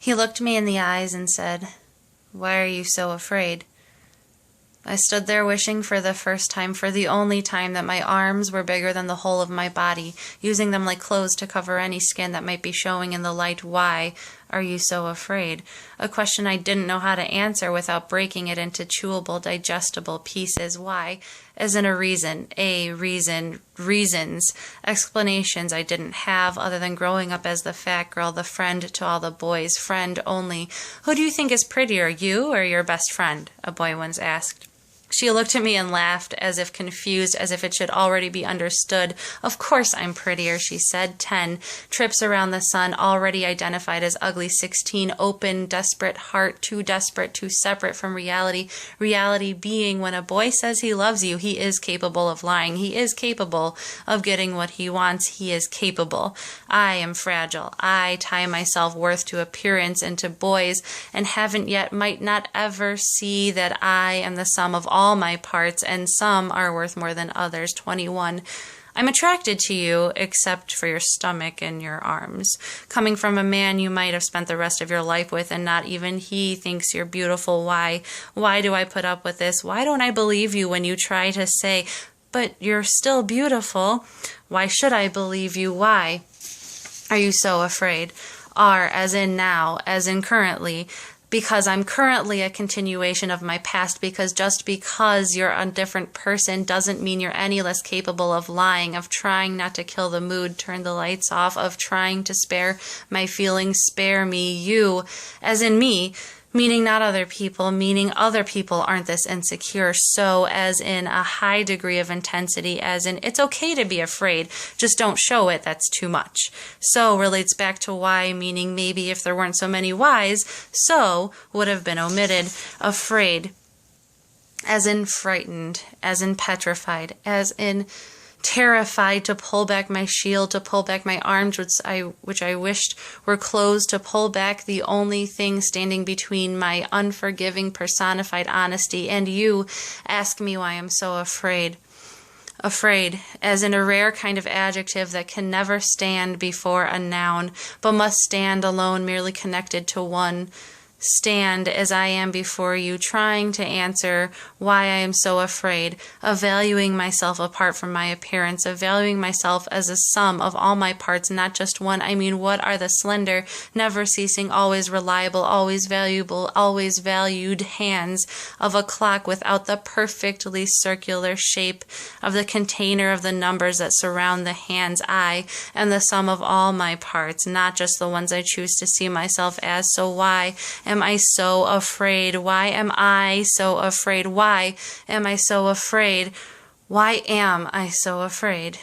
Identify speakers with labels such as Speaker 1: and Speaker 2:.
Speaker 1: He looked me in the eyes and said, "Why are you so afraid?" I stood there wishing for the first time, for the only time, that my arms were bigger than the whole of my body, using them like clothes to cover any skin that might be showing in the light. Why are you so afraid? A question I didn't know how to answer without breaking it into chewable, digestible pieces. Why? As in a reason, reasons, explanations I didn't have other than growing up as the fat girl, the friend to all the boys, friend only. "Who do you think is prettier, you or your best friend?" a boy once asked. She looked at me and laughed, as if confused, as if it should already be understood. "Of course I'm prettier," she said. 10 trips around the sun, already identified as ugly. 16 open, desperate heart, too desperate, too separate from reality. Reality being when a boy says he loves you, he is capable of lying. He is capable of getting what he wants. He is capable. I am fragile. I tie my self-worth to appearance and to boys, and haven't yet, might not ever see that I am the sum of all my parts, and some are worth more than others. 21. I'm attracted to you, except for your stomach and your arms. Coming from a man you might have spent the rest of your life with, and not even he thinks you're beautiful. Why? Why do I put up with this? Why don't I believe you when you try to say, "But you're still beautiful"? Why should I believe you? Why are you so afraid? Are, as in now, as in currently. Because I'm currently a continuation of my past, because just because you're a different person doesn't mean you're any less capable of lying, of trying not to kill the mood, turn the lights off, of trying to spare my feelings, spare me, you, as in me, meaning not other people, meaning other people aren't this insecure, so as in a high degree of intensity, as in it's okay to be afraid, just don't show it, that's too much. So relates back to why, meaning maybe if there weren't so many whys, so would have been omitted. Afraid, as in frightened, as in petrified, as in terrified, to pull back my shield, to pull back my arms, which I wished were closed, to pull back the only thing standing between my unforgiving personified honesty and you. Ask me why I'm so afraid. Afraid, as in a rare kind of adjective that can never stand before a noun, but must stand alone, merely connected to one. Stand as I am before you, trying to answer why I am so afraid, of valuing myself apart from my appearance, of valuing myself as a sum of all my parts, not just one. I mean, what are the slender, never ceasing, always reliable, always valuable, always valued hands of a clock without the perfectly circular shape of the container of the numbers that surround the hands? I am the sum of all my parts, not just the ones I choose to see myself as. So why am I so afraid? Why am I so afraid? Why am I so afraid? Why am I so afraid?